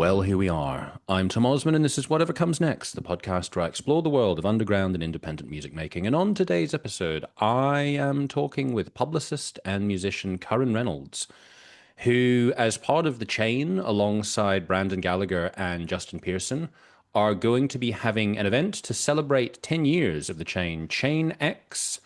Well, here we are. I'm Tom Osman, and this is Whatever Comes Next, the podcast where I explore the world of underground and independent music making. And on today's episode, I am talking with publicist and musician Curran Reynolds, who, as part of The Chain, alongside Brandon Gallagher and Justin Pearson, are going to be having an event to celebrate 10 years of The Chain. Chain X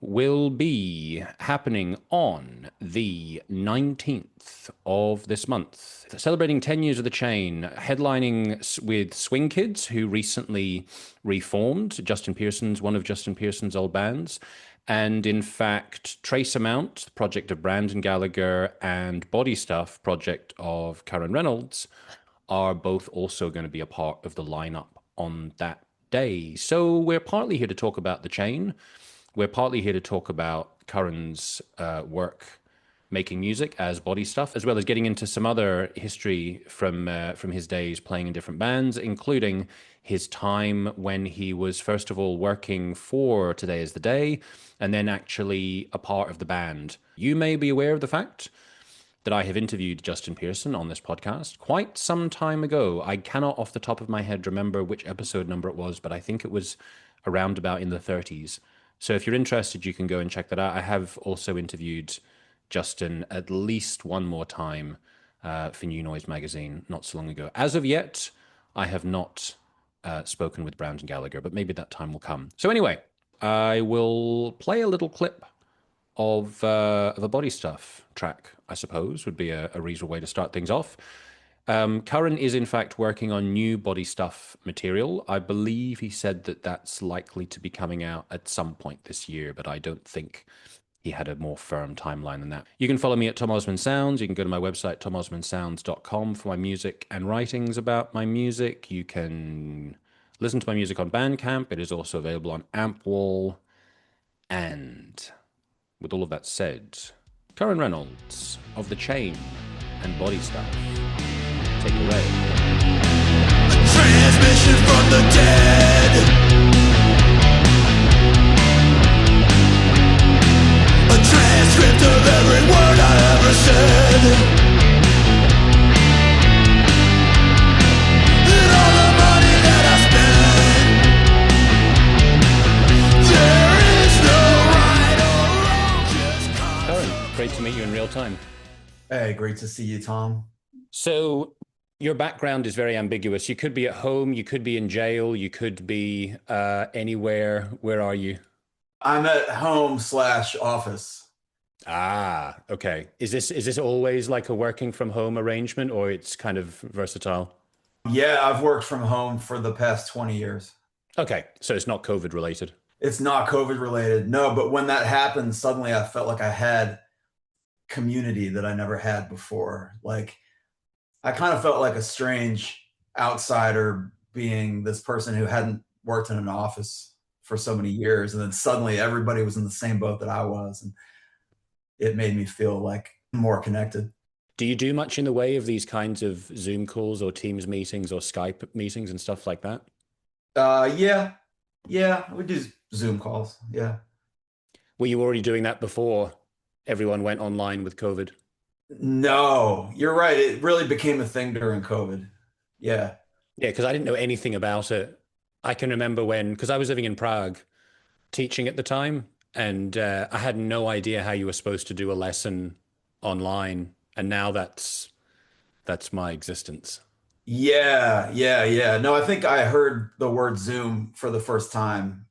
will be happening on the 19th of this month, celebrating 10 years of The Chain, headlining with Swing Kids, who recently reformed. One of Justin Pearson's old bands. And in fact, Trace Amount, the project of Brandon Gallagher, and Body Stuff, project of Curran Reynolds, are both also going to be a part of the lineup on that day. So we're partly here to talk about The Chain. We're partly here to talk about Curran's work making music as Body Stuff, as well as getting into some other history from his days playing in different bands, including his time when he was first of all working for Today Is the Day, and then actually a part of the band. You may be aware of the fact that I have interviewed Justin Pearson on this podcast quite some time ago. I cannot off the top of my head remember which episode number it was, but I think it was around about in the 30s. So if you're interested, you can go and check that out. I have also interviewed Justin at least one more time for New Noise magazine not so long ago. As of yet, I have not spoken with Brandon Gallagher, but maybe that time will come. So anyway, I will play a little clip of a Body Stuff track, I suppose, would be a reasonable way to start things off. Curran is in fact working on new Body Stuff material. I believe he said that that's likely to be coming out at some point this year, but I don't think he had a more firm timeline than that. You can follow me at Tom Osman Sounds. You can go to my website, tomosmansounds.com, for my music and writings about my music. You can listen to my music on Bandcamp. It is also available on Ampwall. And with all of that said, Curran Reynolds of The Chain and Body Stuff. Take it away. Transmission from the dead. A transcript of every word I ever said. And all the money that I spend. There is no right or wrong, just Curran, great to meet you in real time. Hey, great to see you, Tom. So your background is very ambiguous. You could be at home, you could be in jail, you could be anywhere. Where are you? I'm at home/office. Ah, okay. Is this always like a working from home arrangement, or it's kind of versatile? Yeah, I've worked from home for the past 20 years. Okay, so it's not COVID related. It's not COVID related. No, but when that happened, suddenly I felt like I had community that I never had before. Like I kind of felt like a strange outsider being this person who hadn't worked in an office for so many years. And then suddenly everybody was in the same boat that I was. And it made me feel like more connected. Do you do much in the way of these kinds of Zoom calls or Teams meetings or Skype meetings and stuff like that? Yeah, we do Zoom calls. Yeah. Were you already doing that before everyone went online with COVID? No, you're right. It really became a thing during COVID. Yeah. Yeah, because I didn't know anything about it. I can remember because I was living in Prague, teaching at the time, and I had no idea how you were supposed to do a lesson online. And now that's my existence. Yeah. No, I think I heard the word Zoom for the first time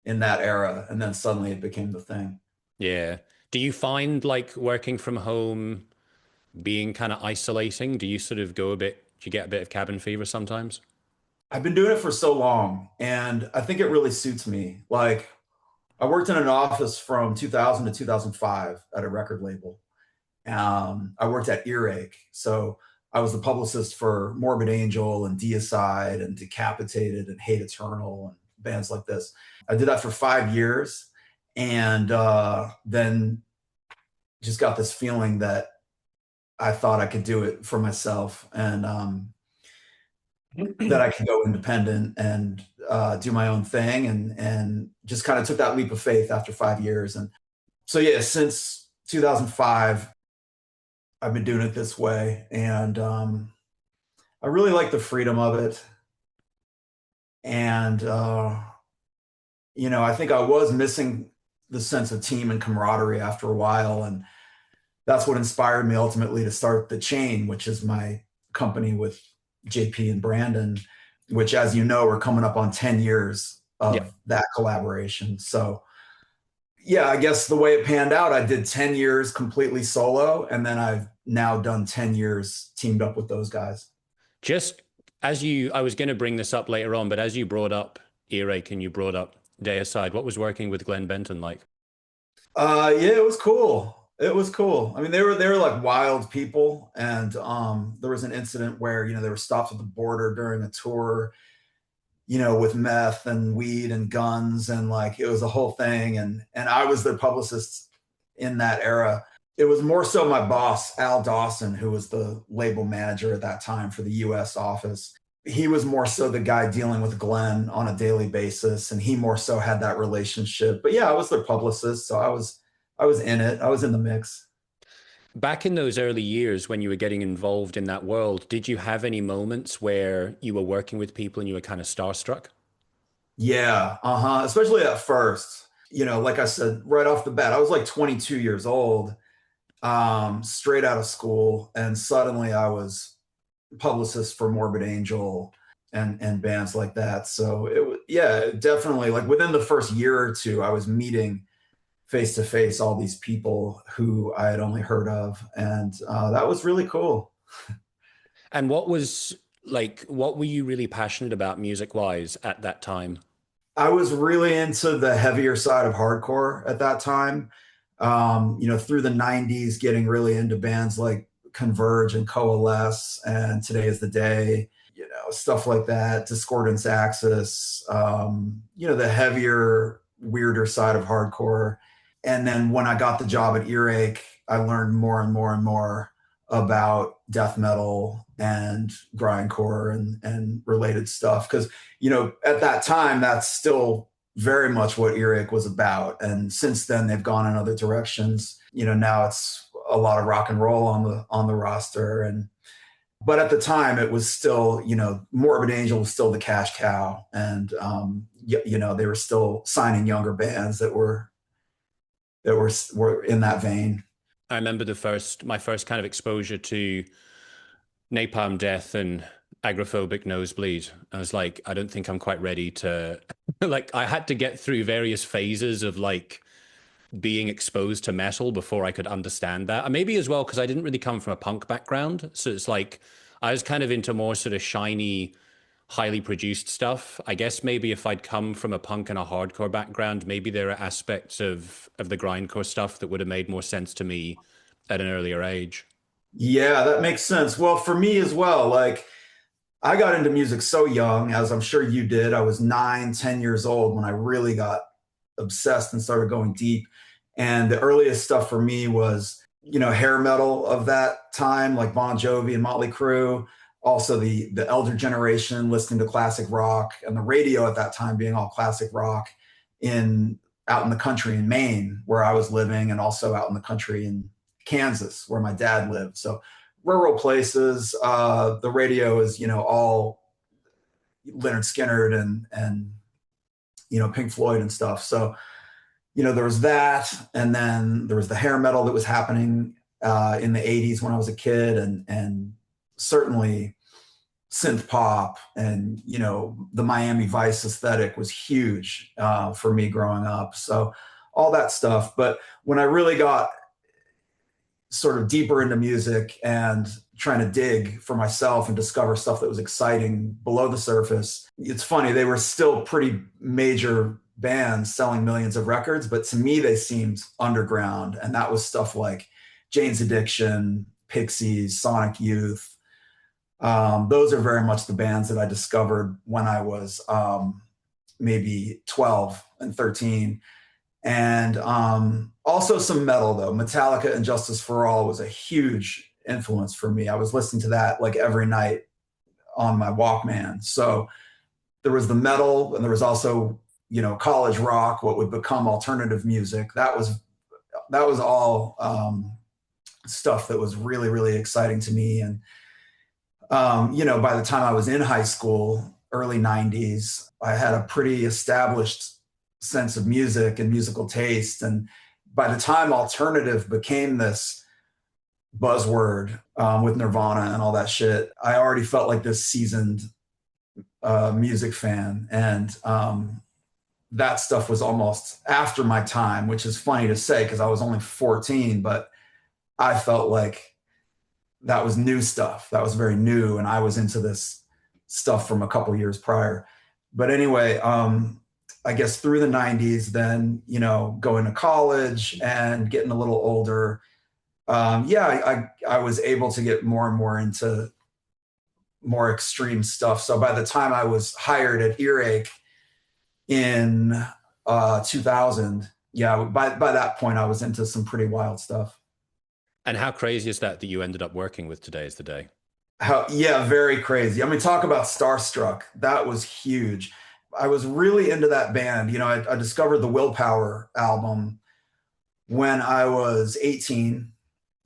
in that era, and then suddenly it became the thing. Yeah. Do you find like working from home being kind of isolating? Do you sort of do you get a bit of cabin fever sometimes? I've been doing it for so long, and I think it really suits me. Like, I worked in an office from 2000 to 2005 at a record label. I worked at Earache. So I was the publicist for Morbid Angel and Deicide and Decapitated and Hate Eternal and bands like this. I did that for 5 years, and then just got this feeling that I thought I could do it for myself, and that I could go independent and do my own thing, and just kind of took that leap of faith after 5 years. And so, yeah, since 2005, I've been doing it this way. And I really like the freedom of it. And, I think I was missing the sense of team and camaraderie after a while. And that's what inspired me ultimately to start The Chain, which is my company with JP and Brandon, which, as you know, are coming up on 10 years Yeah. of that collaboration. So, yeah, I guess the way it panned out, I did 10 years completely solo, and then I've now done 10 years teamed up with those guys. Just I was going to bring this up later on, but as you brought up Earache and you brought up Deicide, what was working with Glenn Benton like? Yeah, it was cool. It was cool. I mean, they were like wild people, and there was an incident where they were stopped at the border during a tour, with meth and weed and guns, and like it was a whole thing. And I was their publicist in that era. It was more so my boss, Al Dawson, who was the label manager at that time for the US office. He was more so the guy dealing with Glenn on a daily basis, and he more so had that relationship. But yeah, I was their publicist, so I was in it. I was in the mix. Back in those early years when you were getting involved in that world, did you have any moments where you were working with people and you were kind of starstruck? Yeah, uh-huh. Especially at first. Like I said, right off the bat, I was like 22 years old, straight out of school, and suddenly I was publicist for Morbid Angel and bands like that. So yeah, definitely, like within the first year or two, I was meeting face to face all these people who I had only heard of, and that was really cool. And what were you really passionate about music wise at that time? I was really into the heavier side of hardcore at that time. Through the 90s, getting really into bands like Converge and Coalesce and Today is the Day, stuff like that, Discordance Axis, the heavier, weirder side of hardcore. And then when I got the job at Earache, I learned more and more and more about death metal and grindcore and related stuff. Because, at that time, that's still very much what Earache was about. And since then, they've gone in other directions. Now it's a lot of rock and roll on the roster. But at the time, it was still, Morbid Angel was still the cash cow, and they were still signing younger bands that were in that vein. I remember my first kind of exposure to Napalm Death and Agrophobic Nosebleed. I was like, I don't think I'm quite ready to like I had to get through various phases of like being exposed to metal before I could understand that. And maybe as well because I didn't really come from a punk background. So it's like I was kind of into more sort of shiny, highly produced stuff. I guess maybe if I'd come from a punk and a hardcore background, maybe there are aspects of the grindcore stuff that would have made more sense to me at an earlier age. Yeah, that makes sense. Well, for me as well, like I got into music so young, as I'm sure you did. I was 9, 10 years old when I really got obsessed and started going deep. And the earliest stuff for me was, hair metal of that time, like Bon Jovi and Motley Crue. Also the elder generation listening to classic rock, and the radio at that time being all classic rock in out in the country in Maine, where I was living, and also out in the country in Kansas, where my dad lived. So rural places. The radio is, all Leonard Skinner and Pink Floyd and stuff. So there was that, and then there was the hair metal that was happening in the '80s when I was a kid, and certainly synth pop, and the Miami Vice aesthetic was huge for me growing up. So all that stuff. But when I really got sort of deeper into music and trying to dig for myself and discover stuff that was exciting below the surface, it's funny, they were still pretty major bands selling millions of records, but to me they seemed underground. And that was stuff like Jane's Addiction, Pixies, Sonic Youth. Those are very much the bands that I discovered when I was maybe 12 and 13. And also some metal, though. Metallica and Justice for All was a huge influence for me. I was listening to that like every night on my Walkman. So there was the metal, and there was also, college rock, what would become alternative music. That was all stuff that was really, really exciting to me. And By the time I was in high school, early 90s, I had a pretty established sense of music and musical taste. And by the time alternative became this buzzword with Nirvana and all that shit, I already felt like this seasoned music fan. And that stuff was almost after my time, which is funny to say because I was only 14, but I felt like that was new stuff. That was very new. And I was into this stuff from a couple years prior. But anyway, I guess through the 90s, then, going to college and getting a little older, I was able to get more and more into more extreme stuff. So by the time I was hired at Earache in 2000, by that point, I was into some pretty wild stuff. And how crazy is that you ended up working with Today Is the Day? Very crazy. I mean, talk about starstruck. That was huge. I was really into that band. I discovered the Willpower album when I was 18.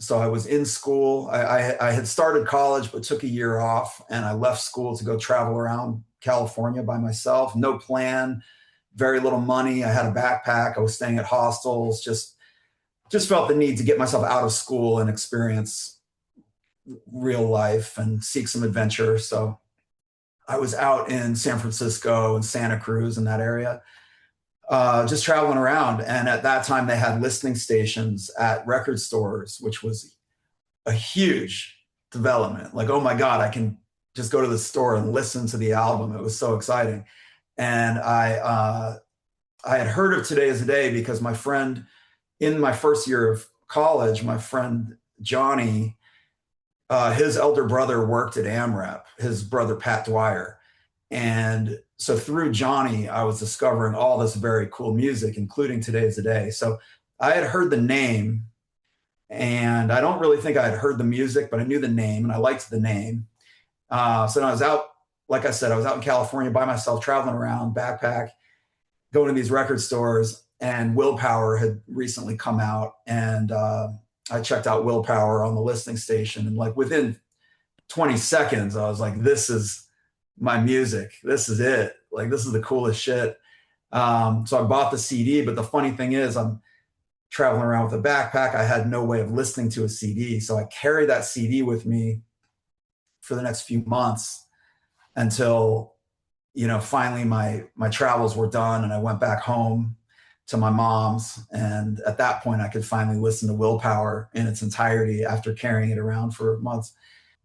So I was in school. I had started college, but took a year off, and I left school to go travel around California by myself. No plan, very little money. I had a backpack. I was staying at hostels, just felt the need to get myself out of school and experience real life and seek some adventure. So I was out in San Francisco and Santa Cruz in that area, just traveling around. And at that time, they had listening stations at record stores, which was a huge development. Like, oh my God, I can just go to the store and listen to the album. It was so exciting. And I had heard of Today Is the Day because my friend, in my first year of college, my friend Johnny, his elder brother worked at AMREP, his brother Pat Dwyer. And so through Johnny, I was discovering all this very cool music, including Today Is the Day. So I had heard the name, and I don't really think I had heard the music, but I knew the name and I liked the name. So I was out, like I said, I was out in California by myself, traveling around, backpack, going to these record stores, and Willpower had recently come out, and I checked out Willpower on the listening station, and like within 20 seconds, I was like, this is my music. This is it. Like, this is the coolest shit. So I bought the CD, but the funny thing is I'm traveling around with a backpack. I had no way of listening to a CD. So I carried that CD with me for the next few months until, finally my travels were done and I went back home to my mom's. And at that point I could finally listen to Willpower in its entirety after carrying it around for months.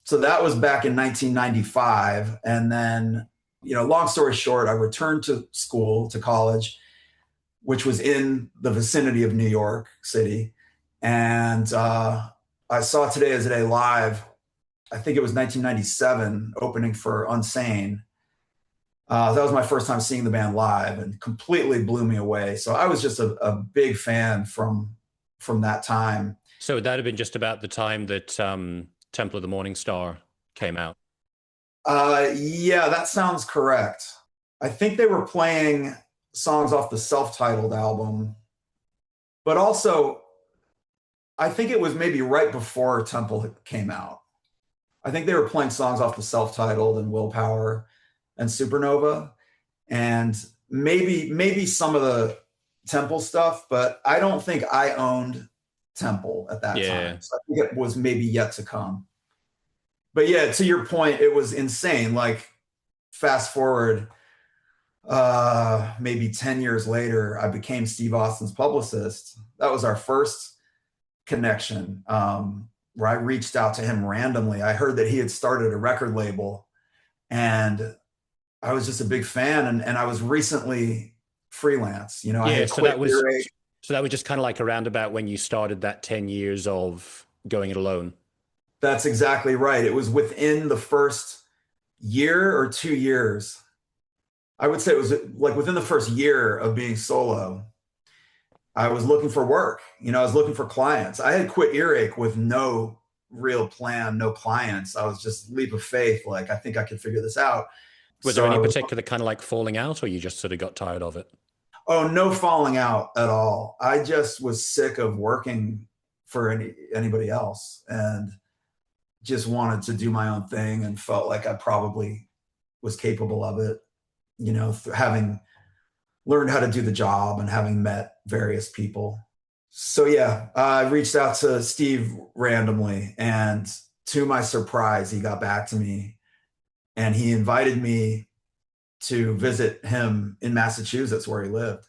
So that was back in 1995. And then, long story short, I returned to school, to college, which was in the vicinity of New York City. And I saw Today Is the Day live. I think it was 1997, opening for Unsane. That was my first time seeing the band live, and completely blew me away. So I was just a big fan from that time. So would that have been just about the time that Temple of the Morning Star came out? Yeah, that sounds correct. I think they were playing songs off the self-titled album, but also I think it was maybe right before Temple came out. I think they were playing songs off the self-titled and Willpower and Supernova, and maybe some of the Temple stuff, but I don't think I owned Temple at that time. So I think it was maybe yet to come. But yeah, to your point, it was insane. Like, fast forward maybe 10 years later, I became Steve Austin's publicist. That was our first connection, where I reached out to him randomly. I heard that he had started a record label, and I was just a big fan, and I was recently freelance. I had so that was just kind of like around about when you started that 10 years of going it alone. That's exactly right. It was within the first year or 2 years. I would say it was like within the first year of being solo. I was looking for work. I was looking for clients. I had quit Earache with no real plan, no clients. I was just leap of faith. Like, I think I could figure this out. Was there any particular kind of like falling out, or you just sort of got tired of it? Oh, no falling out at all. I just was sick of working for anybody else, and just wanted to do my own thing and felt like I probably was capable of it, having learned how to do the job and having met various people. So yeah, I reached out to Steve randomly, and to my surprise, he got back to me and he invited me to visit him in Massachusetts where he lived.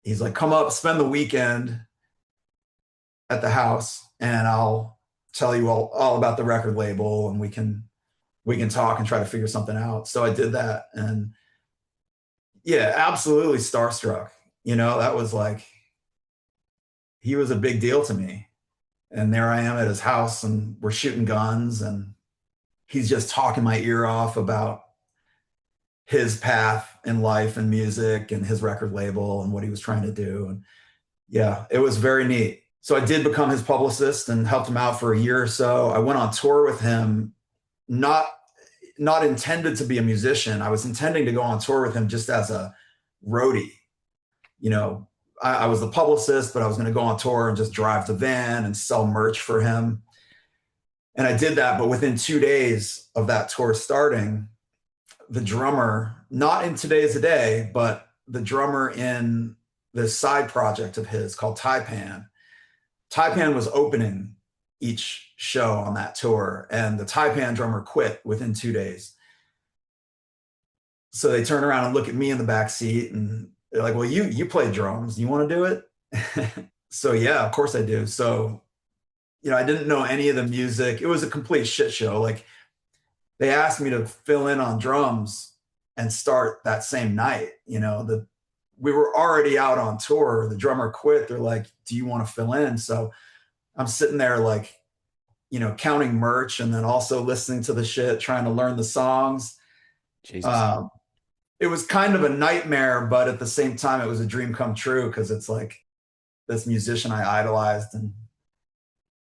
He's like, come up, spend the weekend at the house, and I'll tell you all about the record label, and we can talk and try to figure something out. So I did that, and yeah, absolutely starstruck. That was like, he was a big deal to me. And there I am at his house, and we're shooting guns, and he's just talking my ear off about his path in life and music and his record label and what he was trying to do. And yeah, it was very neat. So I did become his publicist and helped him out for a year or so. I went on tour with him, not intended to be a musician. I was intending to go on tour with him just as a roadie. I was the publicist, but I was going to go on tour and just drive the van and sell merch for him. And I did that, but within 2 days of that tour starting, the drummer, not in Today's a Day, but the drummer in this side project of his called Taipan was opening each show on that tour, and the Taipan drummer quit within 2 days. So they turn around and look at me in the back seat, and they're like, well, you play drums. You want to do it? So yeah, of course I do. So, I didn't know any of the music. It was a complete shit show. Like, they asked me to fill in on drums and start that same night. We were already out on tour. The drummer quit. They're like, do you want to fill in? So I'm sitting there like, counting merch and then also listening to the shit, trying to learn the songs. Jesus. It was kind of a nightmare, but at the same time, it was a dream come true, because it's like this musician I idolized, and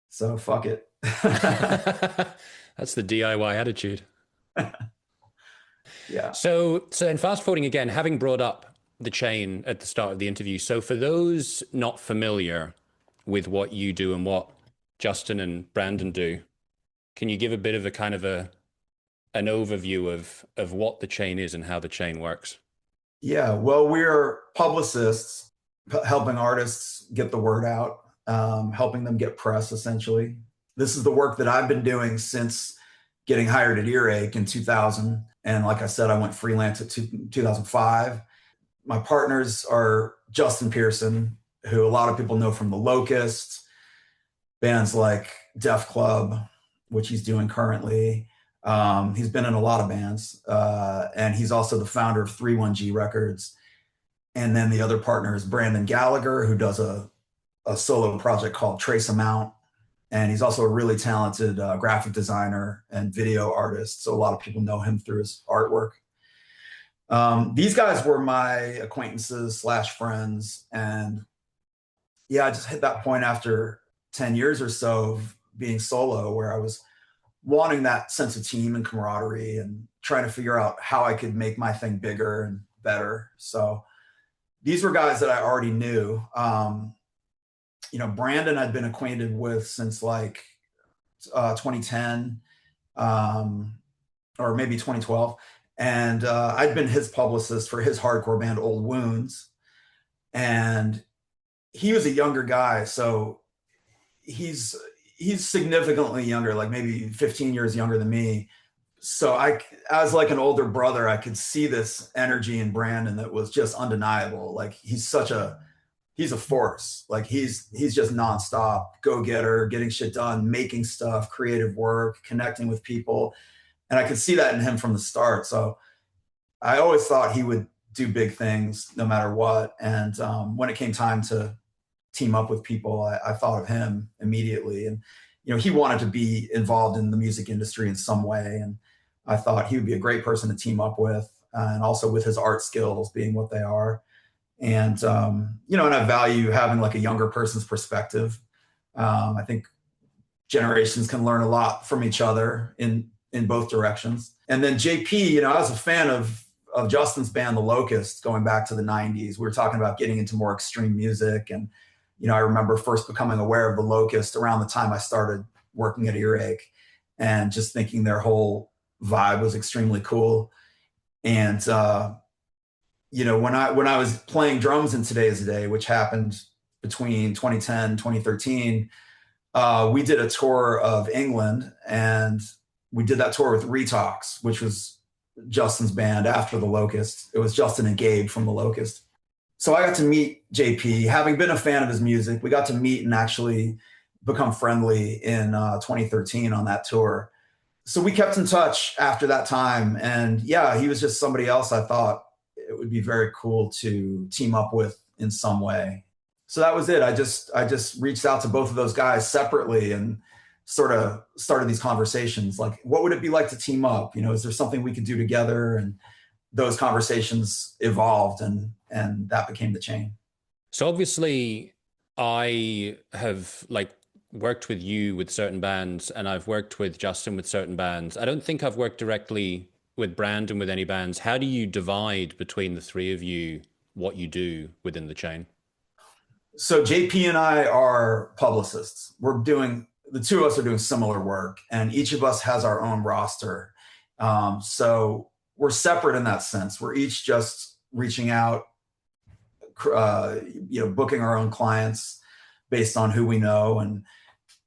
so fuck it. That's the DIY attitude. Yeah. So then fast forwarding again, having brought up the chain at the start of the interview. So for those not familiar with what you do and what Justin and Brandon do, can you give a bit of an overview of what the chain is and how the chain works? Yeah, well, we're publicists, helping artists get the word out, helping them get press, essentially. This is the work that I've been doing since getting hired at Earache in 2000. And like I said, I went freelance at 2005. My partners are Justin Pearson, who a lot of people know from The Locust, bands like Def Club, which he's doing currently. He's been in a lot of bands, and he's also the founder of 31G Records. And then the other partner is Brandon Gallagher, who does a solo project called Trace Amount. And he's also a really talented graphic designer and video artist. So a lot of people know him through his artwork. These guys were my acquaintances / friends. And yeah, I just hit that point after 10 years or so of being solo, where I was wanting that sense of team and camaraderie and trying to figure out how I could make my thing bigger and better. So these were guys that I already knew. Brandon I'd been acquainted with since like 2010, or maybe 2012. And I'd been his publicist for his hardcore band, Old Wounds. And he was a younger guy. So he's significantly younger, like maybe 15 years younger than me. So as like an older brother, I could see this energy in Brandon that was just undeniable. Like, he's a force. Like, he's just nonstop go-getter, getting shit done, making stuff, creative work, connecting with people. And I could see that in him from the start. So I always thought he would do big things no matter what. And when it came time to team up with people, I thought of him immediately. And, he wanted to be involved in the music industry in some way. And I thought he would be a great person to team up with, and also with his art skills being what they are. And, and I value having like a younger person's perspective. I think generations can learn a lot from each other in both directions. And then JP, I was a fan of Justin's band, The Locust, going back to the 90s. We were talking about getting into more extreme music. And, I remember first becoming aware of The Locust around the time I started working at Earache. and just thinking their whole vibe was extremely cool. And when I was playing drums in Today's a Day, which happened between 2010 2013, we did a tour of England, and we did that tour with Retox, which was Justin's band after the Locust. It was Justin and Gabe from the Locust. So I got to meet JP. Having been a fan of his music, we got to meet and actually become friendly in 2013 on that tour. So we kept in touch after that time. And yeah, he was just somebody else I thought it would be very cool to team up with in some way. So that was it. I just reached out to both of those guys separately and sort of started these conversations. Like, what would it be like to team up? Is there something we could do together? And those conversations evolved, and that became the chain. So obviously, I have worked with you with certain bands, and I've worked with Justin with certain bands. I don't think I've worked directly with Brandon with any bands. How do you divide between the three of you what you do within the chain? So JP and I are publicists. The two of us are doing similar work, and each of us has our own roster. So we're separate in that sense. We're each just reaching out, booking our own clients based on who we know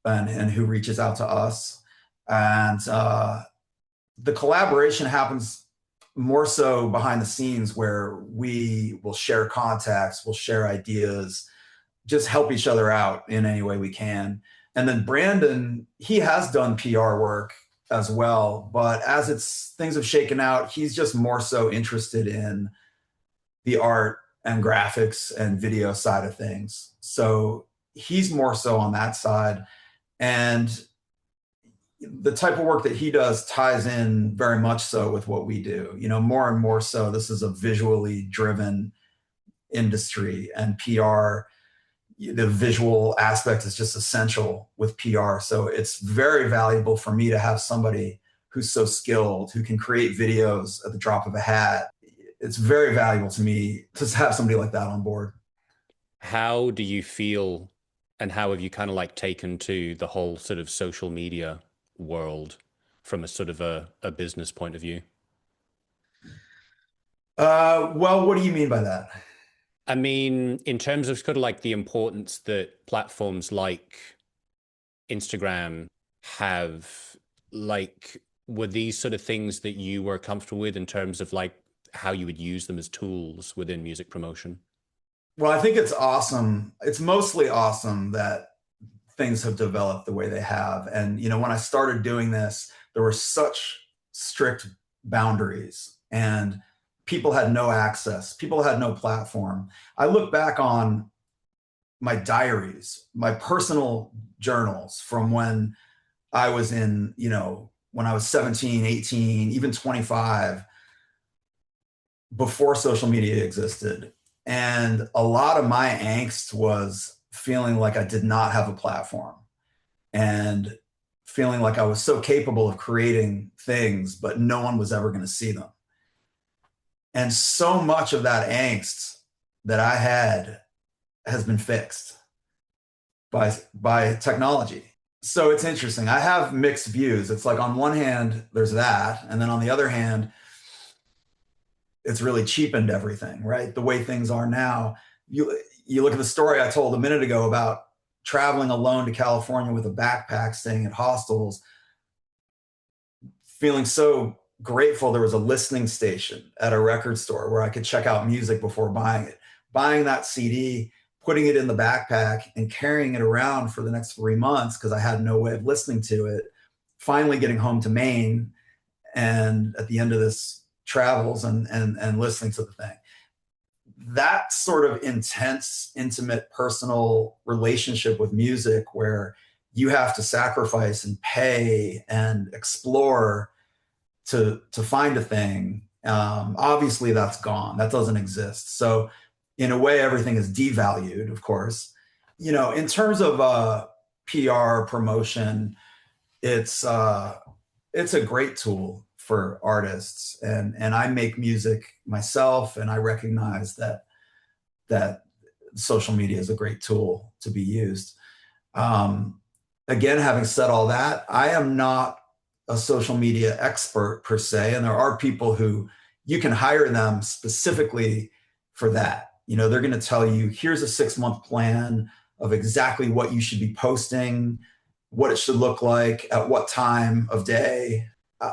and who reaches out to us. And the collaboration happens more so behind the scenes, where we will share contacts, we'll share ideas, just help each other out in any way we can. And then Brandon, he has done PR work as well, but as things have shaken out, he's just more so interested in the art and graphics and video side of things. So he's more so on that side. And the type of work that he does ties in very much so with what we do. More and more so, this is a visually driven industry, and PR, the visual aspect is just essential with PR. So it's very valuable for me to have somebody who's so skilled, who can create videos at the drop of a hat. It's very valuable to me to have somebody like that on board. How do you feel, and how have you kind of taken to the whole sort of social media world from a sort of a business point of view? Well, what do you mean by that? I mean, in terms of sort of the importance that platforms like Instagram have, were these sort of things that you were comfortable with in terms of how you would use them as tools within music promotion? Well, I think it's awesome. It's mostly awesome that things have developed the way they have. And, when I started doing this, there were such strict boundaries, and people had no access. People had no platform. I look back on my diaries, my personal journals from when I was when I was 17, 18, even 25, before social media existed. And a lot of my angst was feeling like I did not have a platform, and feeling like I was so capable of creating things, but no one was ever going to see them. And so much of that angst that I had has been fixed by technology. So it's interesting. I have mixed views. It's like, on one hand, there's that. And then on the other hand, it's really cheapened everything, right? The way things are now. You look at the story I told a minute ago about traveling alone to California with a backpack, staying at hostels, feeling so grateful there was a listening station at a record store where I could check out music before buying it. Buying that CD, putting it in the backpack, and carrying it around for the next 3 months because I had no way of listening to it. Finally getting home to Maine, and at the end of this travels and listening to the thing. That sort of intense, intimate, personal relationship with music, where you have to sacrifice and pay and explore to find a thing. Obviously that's gone. That doesn't exist. So in a way, everything is devalued, of course. In terms of PR promotion, it's a great tool for artists, and I make music myself, and I recognize that social media is a great tool to be used. Again, having said all that, I am not a social media expert per se, and there are people who you can hire them specifically for that. They're going to tell you, here's a 6-month plan of exactly what you should be posting, what it should look like, at what time of day.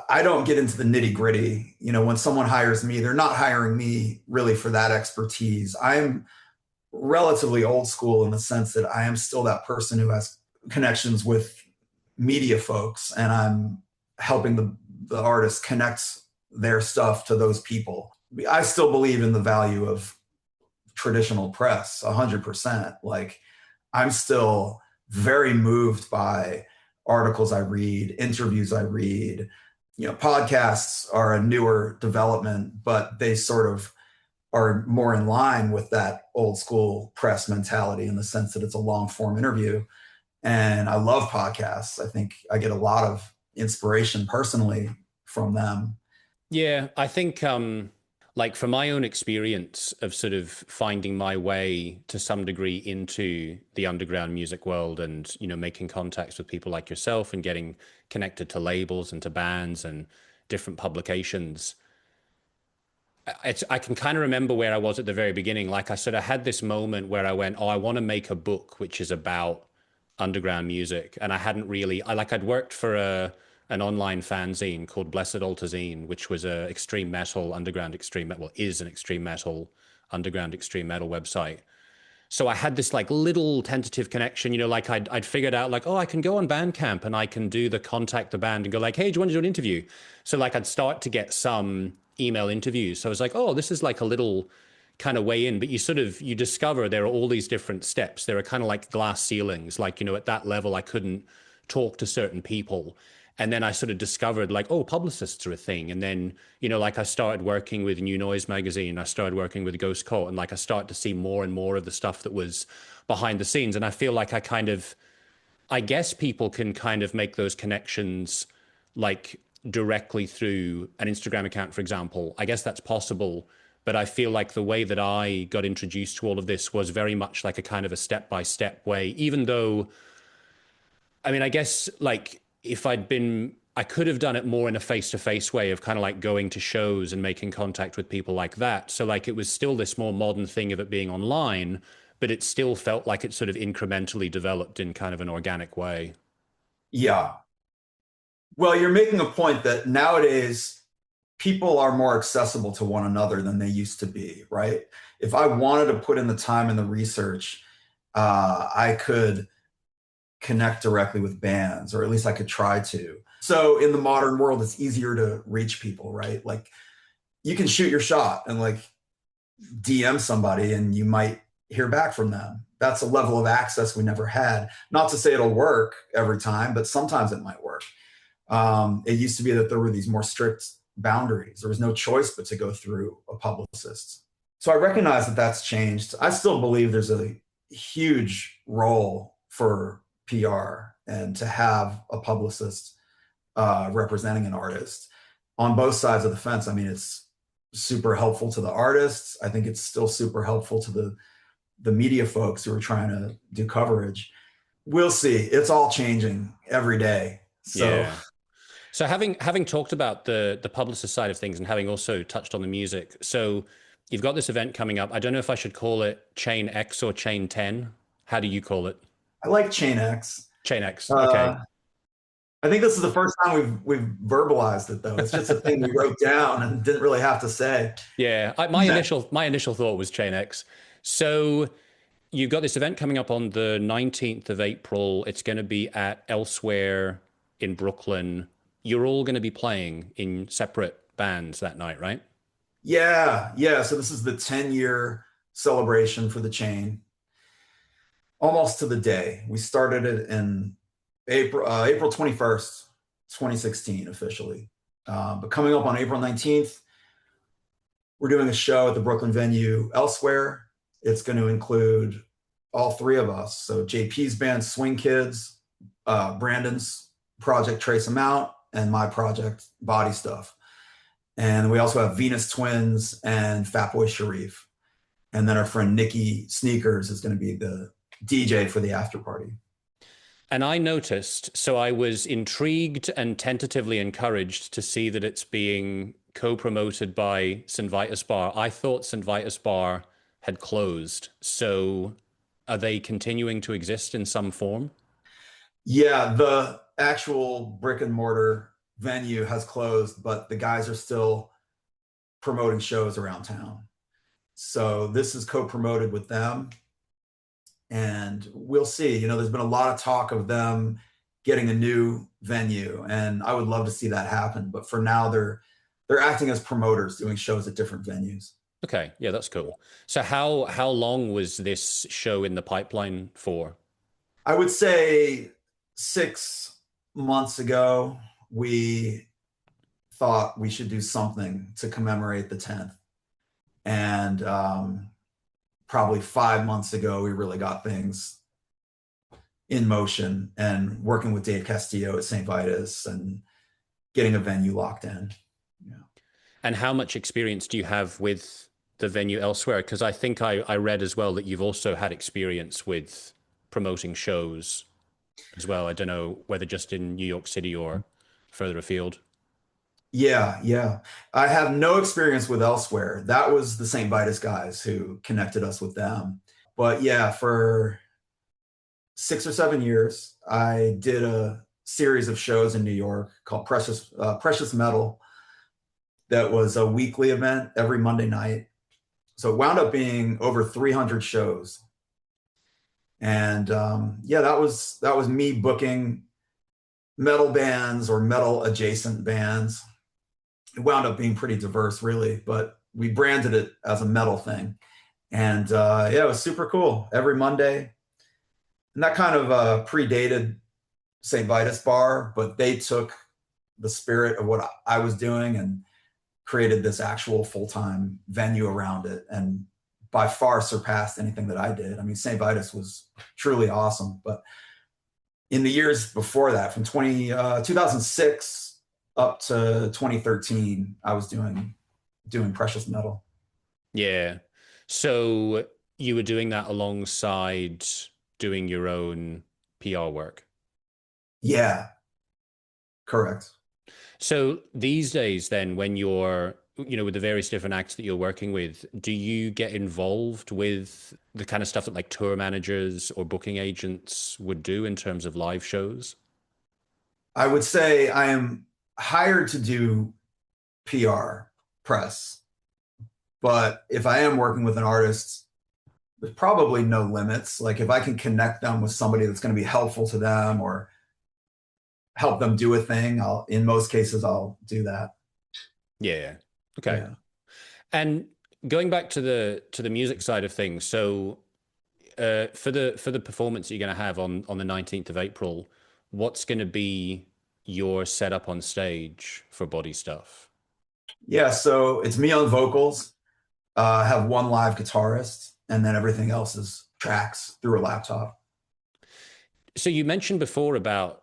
I don't get into the nitty gritty. When someone hires me, they're not hiring me really for that expertise. I'm relatively old school in the sense that I am still that person who has connections with media folks, and I'm helping the artists connect their stuff to those people. I still believe in the value of traditional press 100%. Like, I'm still very moved by articles I read, interviews I read. Podcasts are a newer development, but they sort of are more in line with that old school press mentality in the sense that it's a long form interview. And I love podcasts. I think I get a lot of inspiration personally from them. Yeah, I think like from my own experience of sort of finding my way to some degree into the underground music world and, making contacts with people like yourself and getting connected to labels and to bands and different publications. I can kind of remember where I was at the very beginning. Like I said, I had this moment where I went, oh, I want to make a book which is about underground music. And I hadn't really, I'd worked for an online fanzine called Blessed Altazine, which was a extreme metal, underground extreme metal, well, is an extreme metal, underground extreme metal website. So I had this like little tentative connection, like I'd figured out like, oh, I can go on Bandcamp and I can do the contact the band and go like, hey, do you want to do an interview? So like I'd start to get some email interviews. So I was like, oh, this is like a little kind of way in, but you discover there are all these different steps. There are kind of like glass ceilings. Like, at that level, I couldn't talk to certain people. And then I sort of discovered like, oh, publicists are a thing. And then, like I started working with New Noise magazine. I started working with Ghost Cult, and like I started to see more and more of the stuff that was behind the scenes. And I feel like I guess people can kind of make those connections like directly through an Instagram account, for example. I guess that's possible. But I feel like the way that I got introduced to all of this was very much like a kind of a step-by-step way, even though, I mean, I guess like I could have done it more in a face-to-face way of kind of like going to shows and making contact with people like that. So like it was still this more modern thing of it being online, but it still felt like it sort of incrementally developed in kind of an organic way. Yeah. Well, you're making a point that nowadays people are more accessible to one another than they used to be, right? If I wanted to put in the time and the research, I could connect directly with bands, or at least I could try to. So in the modern world, it's easier to reach people, right? Like you can shoot your shot and like DM somebody and you might hear back from them. That's a level of access we never had. Not to say it'll work every time, but sometimes it might work. It used to be that there were these more strict boundaries. There was no choice but to go through a publicist. So I recognize that that's changed. I still believe there's a huge role for PR and to have a publicist representing an artist on both sides of the fence. I mean, it's super helpful to the artists. I think it's still super helpful to the media folks who are trying to do coverage. We'll see. It's all changing every day. So yeah. So having talked about the publicist side of things and having also touched on the music, so you've got this event coming up. I don't know if I should call it Chain X or Chain 10. How do you call it? I like Chain X. Chain X. Okay. I think this is the first time we've verbalized it, though. It's just a thing we wrote down and didn't really have to say. Yeah, my initial thought was Chain X. So you've got this event coming up on the 19th of April. It's going to be at Elsewhere in Brooklyn. You're all going to be playing in separate bands that night, right? Yeah. So this is the 10-year celebration for the Chain. Almost to the day. We started it in April 21st, 2016, officially. But coming up on April 19th, we're doing a show at the Brooklyn venue Elsewhere. It's going to include all three of us. So JP's band, Swing Kids, Brandon's project, Trace Amount, and my project, Body Stuff. And we also have Venus Twins and Fatboy Sharif. And then our friend Nikki Sneakers is going to be the DJ for the after party. And I noticed, so I was intrigued and tentatively encouraged to see that it's being co-promoted by Saint Vitus Bar. I thought Saint Vitus Bar had closed. So are they continuing to exist in some form? Yeah, the actual brick and mortar venue has closed, but the guys are still promoting shows around town. So this is co-promoted with them, and we'll see. You know, there's been a lot of talk of them getting a new venue, and I would love to see that happen. But for now, they're acting as promoters, doing shows at different venues. Okay, yeah, that's cool. So how long was this show in the pipeline for? I would say 6 months ago, we thought we should do something to commemorate the 10th. And probably 5 months ago, we really got things in motion and working with Dave Castillo at Saint Vitus and getting a venue locked in. Yeah. And how much experience do you have with the venue elsewhere? Because I think I read as well that you've also had experience with promoting shows as well. I don't know whether just in New York City or further afield. Yeah, yeah. I have no experience with elsewhere. That was the St. Vitus guys who connected us with them. But yeah, for 6 or 7 years, I did a series of shows in New York called Precious Metal. That was a weekly event every Monday night. So it wound up being over 300 shows. And yeah, that was me booking metal bands or metal adjacent bands. It wound up being pretty diverse, really, but we branded it as a metal thing. And yeah, it was super cool every Monday. And that kind of predated St. Vitus Bar, but they took the spirit of what I was doing and created this actual full-time venue around it, and by far surpassed anything that I did. I mean, St. Vitus was truly awesome. But in the years before that, from 2006 up to 2013, I was doing Precious Metal. Yeah. So you were doing that alongside doing your own PR work. Yeah, correct. So these days, then, when you're, with the various different acts that you're working with, do you get involved with the kind of stuff that like tour managers or booking agents would do in terms of live shows? I would say I am hired to do PR, press, but if I am working with an artist, there's probably no limits. Like if I can connect them with somebody that's going to be helpful to them or help them do a thing, in most cases I'll do that. Yeah. Okay. Yeah. And going back to the music side of things, so for the performance that you're going to have on the 19th of April, what's going to be your setup on stage for Body Stuff? Yeah, so it's me on vocals. I have one live guitarist, and then everything else is tracks through a laptop. So you mentioned before about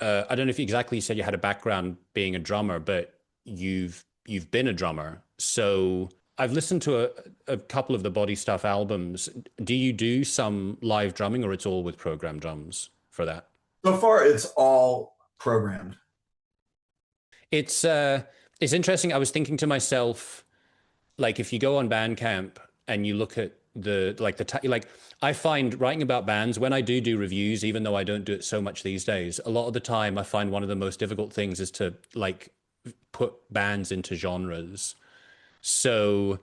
I don't know if you exactly said you had a background being a drummer, but you've been a drummer. So I've listened to a couple of the Body Stuff albums. Do you do some live drumming, or it's all with program drums for that? So far, it's all programmed. It's interesting. I was thinking to myself, like if you go on Bandcamp and you look at like I find writing about bands when I do reviews, even though I don't do it so much these days, a lot of the time I find one of the most difficult things is to like put bands into genres. So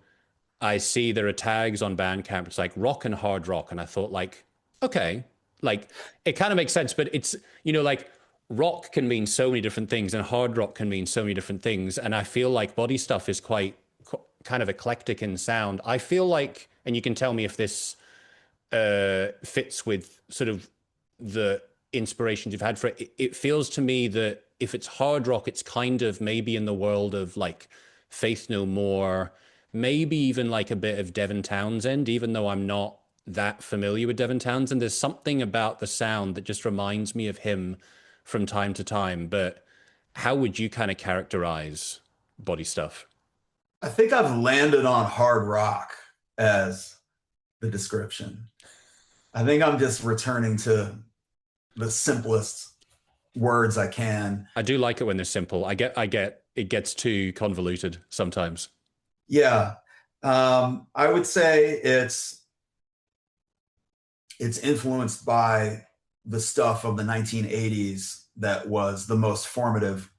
I see there are tags on Bandcamp. It's like rock and hard rock. And I thought like, okay, like it kind of makes sense, but it's, like rock can mean so many different things and hard rock can mean so many different things. And I feel like Body Stuff is quite kind of eclectic in sound. I feel like, and you can tell me if this fits with sort of the inspirations you've had for it. It feels to me that if it's hard rock, it's kind of maybe in the world of like Faith No More, maybe even like a bit of Devin Townsend, even though I'm not that familiar with Devin Townsend. There's something about the sound that just reminds me of him from time to time. But how would you kind of characterize Body Stuff? I think I've landed on hard rock as the description. I think I'm just returning to the simplest words I can. I do like it when they're simple. I get it gets too convoluted sometimes. Yeah. I would say it's influenced by the stuff of the 1980s that was the most formative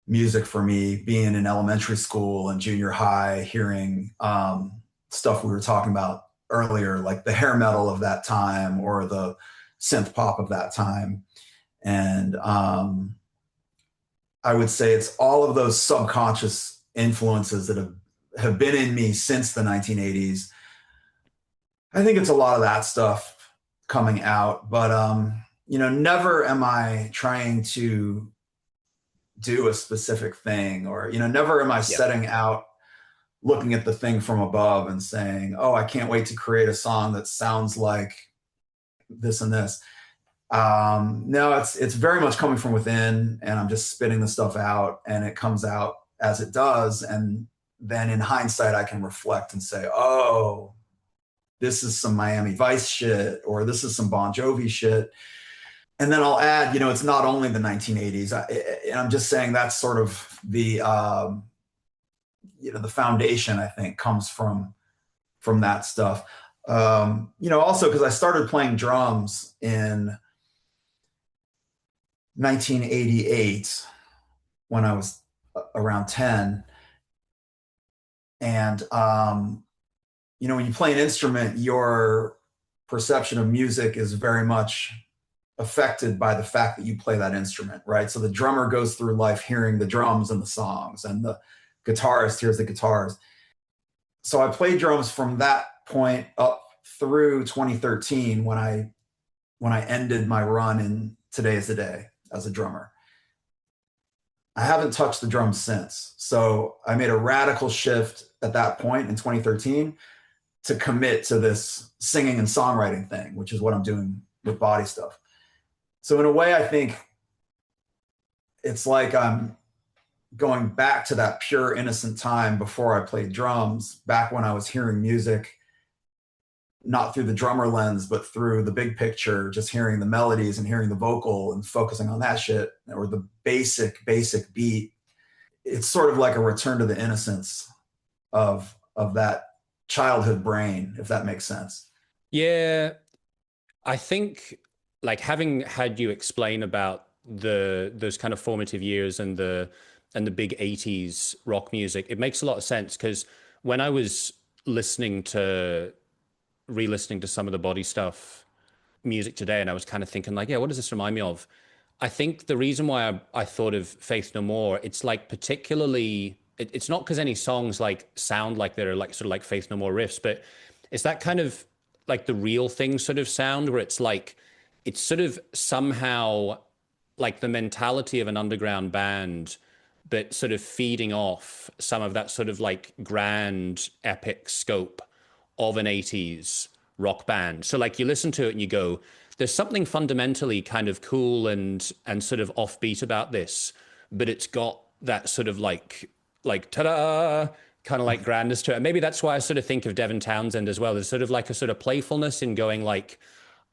music for me, being in elementary school and junior high, hearing stuff we were talking about earlier, like the hair metal of that time or the synth pop of that time. And I would say it's all of those subconscious influences that have been in me since the 1980s. I think it's a lot of that stuff coming out, but never am I trying to do a specific thing, or never am I Yeah. setting out looking at the thing from above and saying, oh, I can't wait to create a song that sounds like this and this. No, it's very much coming from within, and I'm just spitting the stuff out, and it comes out as it does. And then in hindsight, I can reflect and say, oh, this is some Miami Vice shit, or this is some Bon Jovi shit. And then I'll add, it's not only the 1980s. I'm just saying that's sort of the the foundation, I think, comes from that stuff. Also because I started playing drums in 1988 when I was around 10. And, when you play an instrument, your perception of music is very much affected by the fact that you play that instrument, right? So the drummer goes through life hearing the drums and the songs, and the guitarist hears the guitars. So I played drums from that point up through 2013 when I ended my run in Today Is the Day as a drummer. I haven't touched the drums since. So I made a radical shift at that point in 2013 to commit to this singing and songwriting thing, which is what I'm doing with Body Stuff. So in a way, I think it's like I'm going back to that pure innocent time before I played drums, back when I was hearing music, not through the drummer lens, but through the big picture, just hearing the melodies and hearing the vocal and focusing on that shit, or the basic beat. It's sort of like a return to the innocence of that childhood brain, if that makes sense. Yeah, I think like having had you explain about those kind of formative years and the big 80s rock music, it makes a lot of sense because when I was re-listening to some of the Body Stuff music today, and I was kind of thinking like, yeah, what does this remind me of? I think the reason why I thought of Faith No More, it's like particularly, it's not because any songs like sound like they're like sort of like Faith No More riffs, but it's that kind of like the real thing sort of sound where it's like, it's sort of somehow like the mentality of an underground band, but sort of feeding off some of that sort of like grand epic scope of an 80s rock band. So like you listen to it and you go, there's something fundamentally kind of cool and sort of offbeat about this, but it's got that sort of like ta-da kind of like grandness to it. And maybe that's why I sort of think of Devin Townsend as well. There's sort of like a sort of playfulness in going like,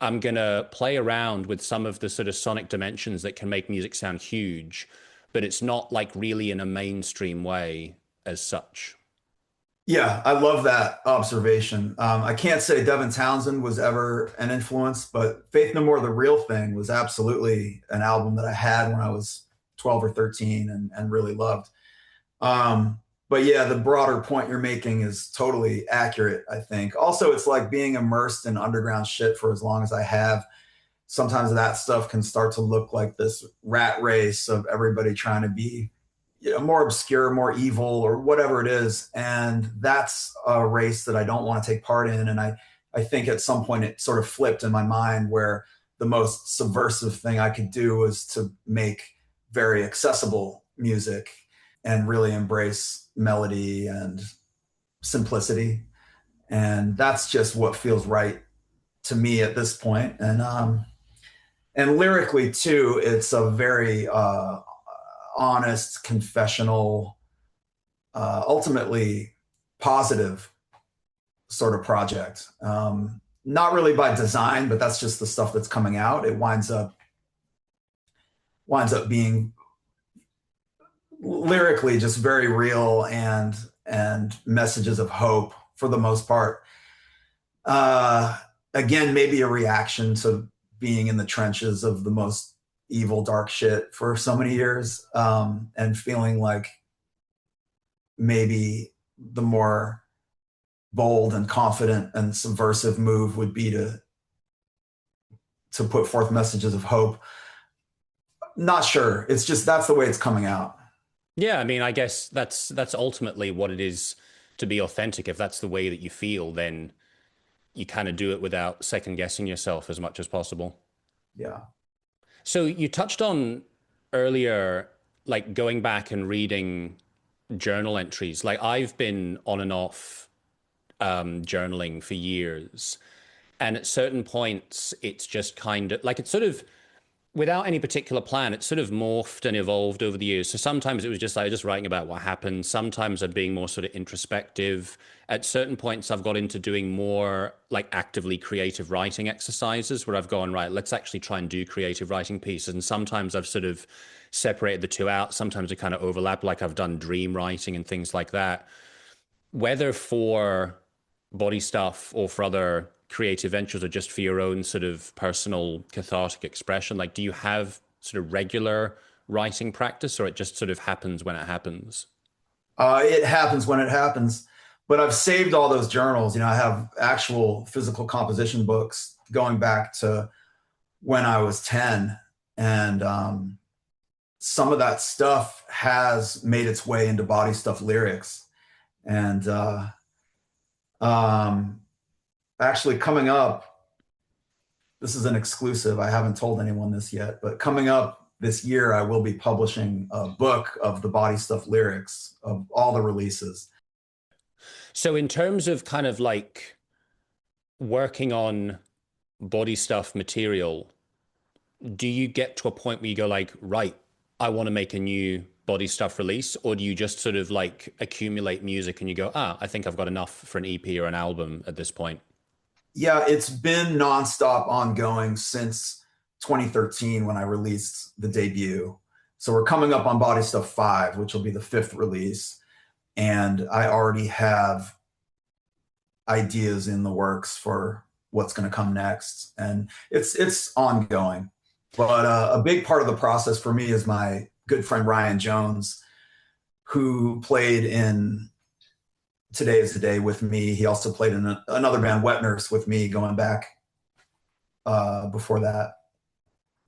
I'm gonna play around with some of the sort of sonic dimensions that can make music sound huge, but it's not like really in a mainstream way as such. Yeah, I love that observation. I can't say Devin Townsend was ever an influence, but Faith No More, The Real Thing was absolutely an album that I had when I was 12 or 13 and really loved. But yeah, the broader point you're making is totally accurate, I think. Also, it's like being immersed in underground shit for as long as I have. Sometimes that stuff can start to look like this rat race of everybody trying to be more obscure, more evil, or whatever it is. And that's a race that I don't want to take part in. And I think at some point it sort of flipped in my mind where the most subversive thing I could do was to make very accessible music and really embrace melody and simplicity. And that's just what feels right to me at this point. And lyrically too, it's a very honest, confessional, ultimately positive sort of project. not really by design, but that's just the stuff that's coming out. It winds up being lyrically just very real and messages of hope for the most part. Again, maybe a reaction to being in the trenches of the most evil, dark shit for so many years, and feeling like maybe the more bold and confident and subversive move would be to put forth messages of hope. Not sure. It's just that's the way it's coming out. Yeah, I mean, I guess that's ultimately what it is to be authentic. If that's the way that you feel, then you kind of do it without second guessing yourself as much as possible. Yeah. So you touched on earlier, like going back and reading journal entries. Like I've been on and off journaling for years. And at certain points, it's just kind of like it's sort of without any particular plan, it's sort of morphed and evolved over the years. So sometimes it was just like just writing about what happened. Sometimes I'm being more sort of introspective. At certain points, I've got into doing more like actively creative writing exercises where I've gone, right, let's actually try and do creative writing pieces. And sometimes I've sort of separated the two out. Sometimes they kind of overlap, like I've done dream writing and things like that. Whether for body stuff or for other creative ventures or just for your own sort of personal cathartic expression, like do you have sort of regular writing practice or it just sort of happens when it happens? It happens when it happens, but I've saved all those journals. I have actual physical composition books going back to when I was 10. And some of that stuff has made its way into Body Stuff lyrics. And actually, coming up, this is an exclusive. I haven't told anyone this yet, but coming up this year, I will be publishing a book of the Body Stuff lyrics of all the releases. So in terms of kind of like working on body stuff material, do you get to a point where you go like, right, I want to make a new body stuff release, or do you just sort of like accumulate music and you go, I think I've got enough for an EP or an album at this point? Yeah, it's been nonstop ongoing since 2013 when I released the debut. So we're coming up on Body Stuff 5, which will be the fifth release. And I already have ideas in the works for what's going to come next. And it's ongoing. But a big part of the process for me is my good friend Ryan Jones, who played in Today Is the Day with me. He also played in another band, Wet Nurse, with me going back before that.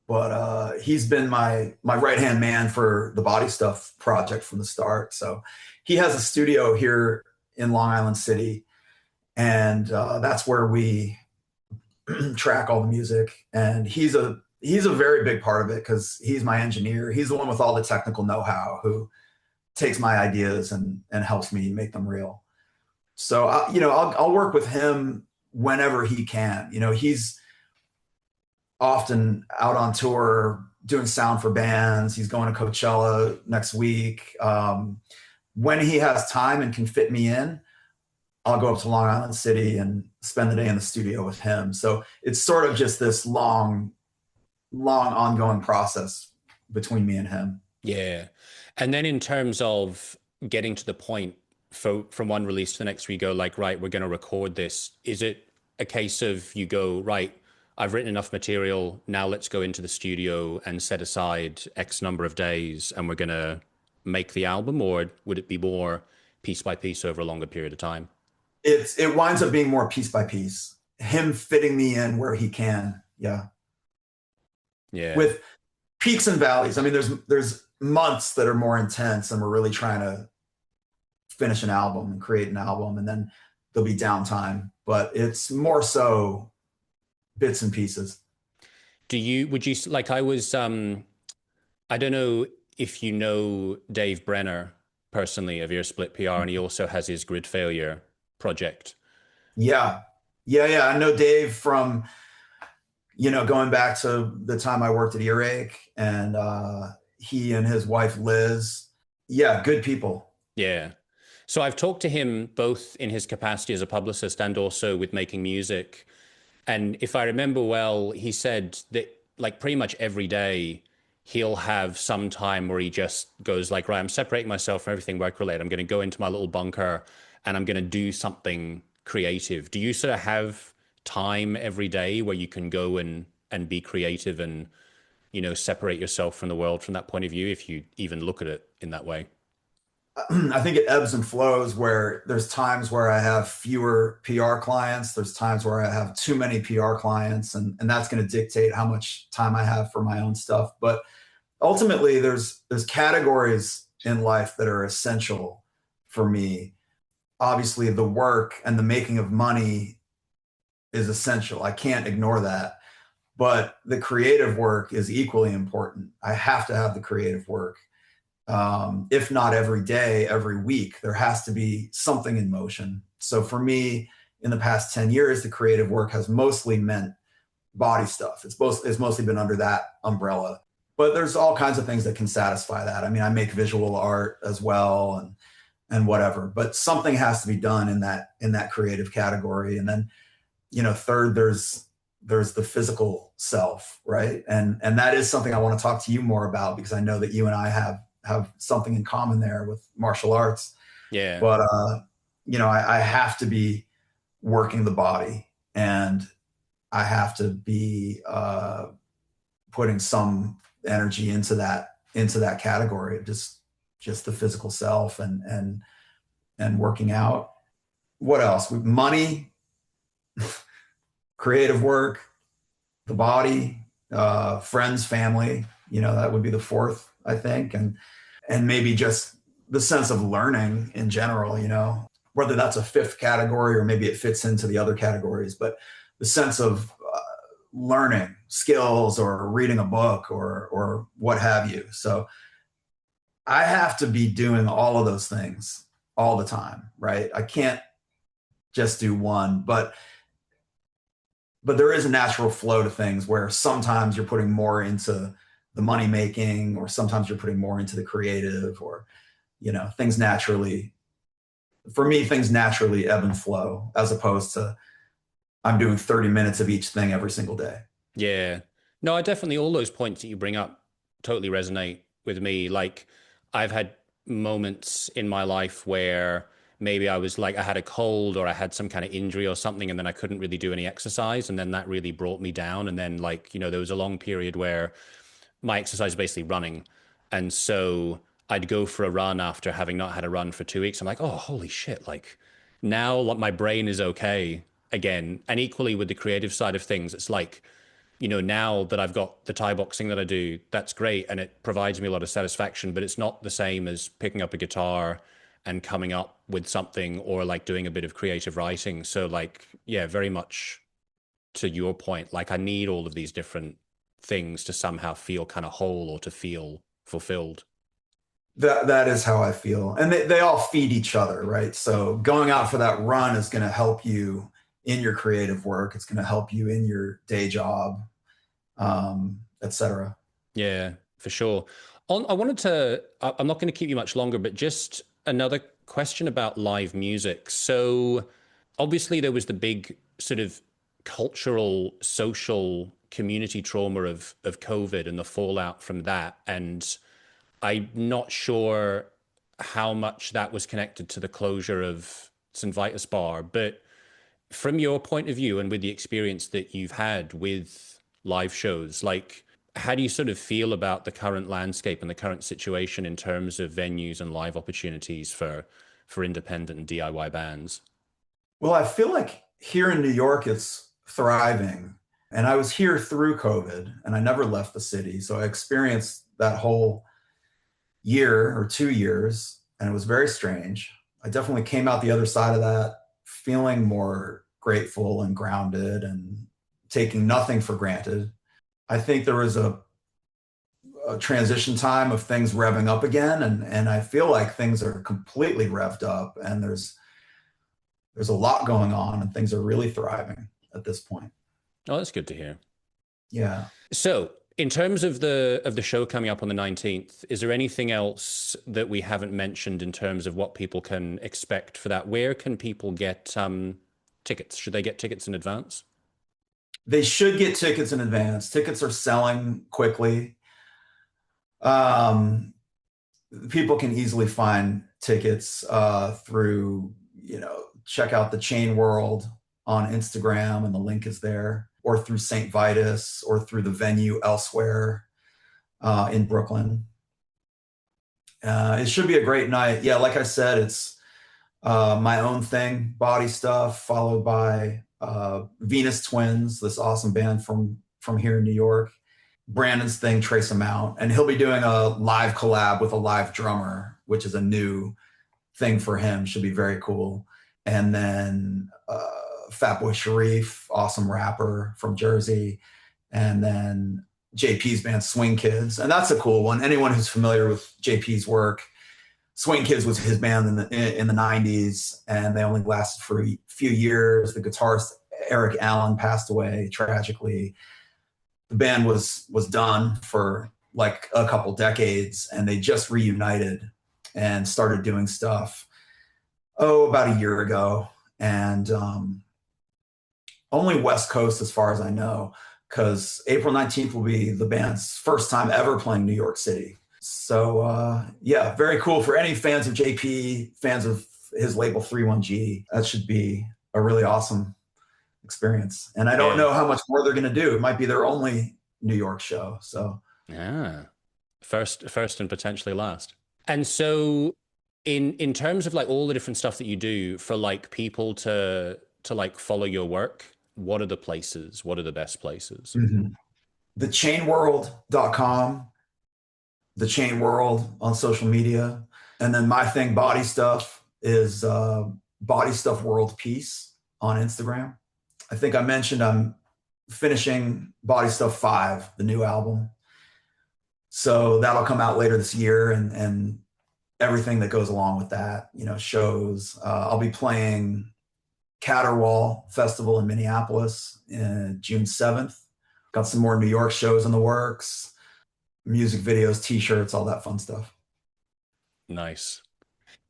But he's been my right-hand man for the Body Stuff project from the start. So he has a studio here in Long Island City, and that's where we track all the music. And he's a very big part of it because he's my engineer. He's the one with all the technical know-how who takes my ideas and helps me make them real. So I'll work with him whenever he can. He's often out on tour doing sound for bands. He's going to Coachella next week. When he has time and can fit me in, I'll go up to Long Island City and spend the day in the studio with him. So it's sort of just this long ongoing process between me and him. Yeah. And then in terms of getting to the point from one release to the next, we go like, right, we're going to record this. Is it a case of you go, right, I've written enough material. Now let's go into the studio and set aside X number of days and we're going to make the album? Or would it be more piece by piece over a longer period of time? It winds up being more piece by piece, him fitting me in where he can. Yeah. Yeah. With peaks and valleys. I mean, there's months that are more intense and we're really trying to finish an album and create an album, and then there'll be downtime, but it's more so bits and pieces. Would you like, I don't know if you know Dave Brenner personally of Ear Split PR, and he also has his Grid Failure project. Yeah. I know Dave from, going back to the time I worked at Earache, and he and his wife, Liz. Yeah. Good people. Yeah. So I've talked to him both in his capacity as a publicist and also with making music. And if I remember well, he said that like pretty much every day he'll have some time where he just goes like, right, I'm separating myself from everything work related. I'm going to go into my little bunker and I'm going to do something creative. Do you sort of have time every day where you can go and be creative and, you know, separate yourself from the world from that point of view, if you even look at it in that way? I think it ebbs and flows where there's times where I have fewer PR clients. There's times where I have too many PR clients, and that's going to dictate how much time I have for my own stuff. But ultimately, there's categories in life that are essential for me. Obviously, the work and the making of money is essential. I can't ignore that. But the creative work is equally important. I have to have the creative work. If not every day, every week, there has to be something in motion. So for me, in the past 10 years, the creative work has mostly meant body stuff. It's mostly been under that umbrella. But there's all kinds of things that can satisfy that. I mean, I make visual art as well and whatever. But something has to be done in that creative category. And then, third, there's the physical self, right? And that is something I want to talk to you more about because I know that you and I have something in common there with martial arts. Yeah. But I have to be working the body, and I have to be putting some energy into that category of just the physical self and working out. What else? Money, creative work, the body, friends, family. That would be the fourth, I think, and maybe just the sense of learning in general. Whether that's a fifth category or maybe it fits into the other categories, but the sense of learning skills or reading a book or what have you. So I have to be doing all of those things all the time, right? I can't just do one, but there is a natural flow to things where sometimes you're putting more into the money making, or sometimes you're putting more into the creative, or things naturally, for me, things naturally ebb and flow, as opposed to I'm doing 30 minutes of each thing every single day. Yeah. No, I definitely, all those points that you bring up totally resonate with me. Like, I've had moments in my life where maybe I was like, I had a cold or I had some kind of injury or something, and then I couldn't really do any exercise. And then that really brought me down. And then, like, you know, there was a long period where my exercise is basically running. And so I'd go for a run after having not had a run for 2 weeks. I'm like, oh, holy shit. Like, now like, my brain is okay again. And equally with the creative side of things, it's like, you know, now that I've got the Thai boxing that I do, that's great. And it provides me a lot of satisfaction, but it's not the same as picking up a guitar and coming up with something, or like doing a bit of creative writing. So like, yeah, very much to your point, like I need all of these different things to somehow feel kind of whole or to feel fulfilled. That is how I feel. And they all feed each other, right? So going out for that run is going to help you in your creative work. It's going to help you in your day job, etc. Yeah, for sure. I wanted to, I'm not going to keep you much longer, but just another question about live music. So obviously there was the big sort of cultural, social, community trauma of COVID and the fallout from that. And I'm not sure how much that was connected to the closure of Saint Vitus Bar, but from your point of view and with the experience that you've had with live shows, like how do you sort of feel about the current landscape and the current situation in terms of venues and live opportunities for independent and DIY bands? Well, I feel like here in New York, it's thriving. And I was here through COVID and I never left the city. So I experienced that whole year or 2 years, and it was very strange. I definitely came out the other side of that feeling more grateful and grounded and taking nothing for granted. I think there was a transition time of things revving up again, and I feel like things are completely revved up, and there's a lot going on, and things are really thriving at this point. Oh, that's good to hear. Yeah. So, in terms of the show coming up on the 19th, is there anything else that we haven't mentioned in terms of what people can expect for that? Where can people get tickets? Should they get tickets in advance? They should get tickets in advance. Tickets are selling quickly. Um, People can easily find tickets through, check out the Chain World on Instagram, and the link is there, or through Saint Vitus, or through the venue elsewhere in Brooklyn. It should be a great night. Yeah, like I said, it's my own thing, Body Stuff, followed by Venus Twins, this awesome band from here in New York. Brandon's thing, Trace Amount, and he'll be doing a live collab with a live drummer, which is a new thing for him. Should be very cool. And then Fatboy Sharif, awesome rapper from Jersey, and then JP's band Swing Kids, and that's a cool one. Anyone who's familiar with JP's work, Swing Kids was his band in the 90s, and they only lasted for a few years. The guitarist Eric Allen passed away tragically. The band was done for like a couple decades, and they just reunited and started doing stuff about a year ago. And only West Coast as far as I know, because April 19th will be the band's first time ever playing New York City. So yeah, very cool for any fans of JP, fans of his label 31G. That should be a really awesome experience. And I don't know how much more they're going to do. It might be their only New York show. So yeah, first and potentially last. And so in terms of like all the different stuff that you do for like people to like follow your work, what are the places? What are the best places? Mm-hmm. Thechainworld.com, The Chain World on social media. And then my thing, Body Stuff, is Body Stuff World Peace on Instagram. I think I mentioned I'm finishing Body Stuff 5, the new album. So that'll come out later this year, and everything that goes along with that, shows. I'll be playing Caterwaul Festival in Minneapolis June 7th. Got some more New York shows in the works, music videos, t-shirts, all that fun stuff. Nice.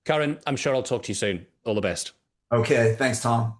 Curran, I'm sure I'll talk to you soon. All the best. Okay, thanks, Tom.